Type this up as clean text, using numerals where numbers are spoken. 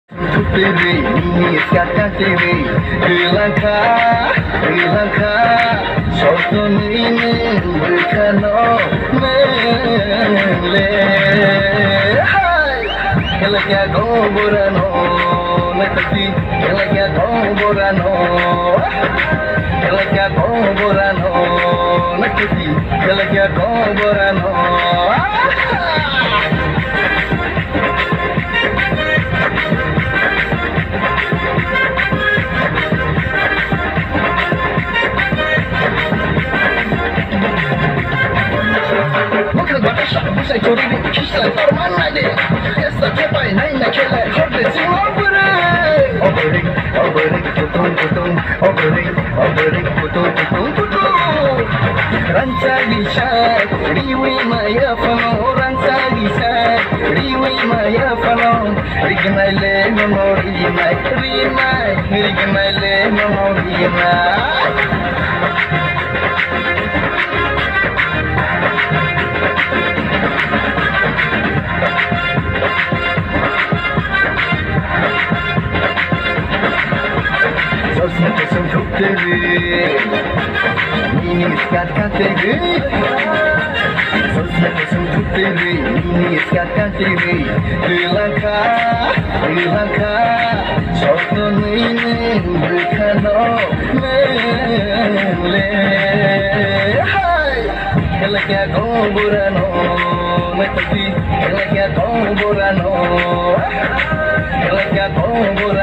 Putri ini sekarang TV Dilangkah Soton ini berkano Mele Hai Kelaknya gomborano Netati Kelaknya gomborano Kelaknya gomborano Netati Kelaknya gomborano Saya curi di kisah mana deh? Esta cepai naik nak kelak korban semua berai. Obering, putung, obering, putung. Ranca bisa, riwi maya fano. Ranca bisa, riwi maya fano. Rignale memori mai, rignale memori mai. Ini sekarang TV Sosial untuk TV Ini sekarang TV Dilangkah Soton ini berkano Mele Hai Kelaknya gomborano Netati Kelaknya gomborano Kelaknya gomborano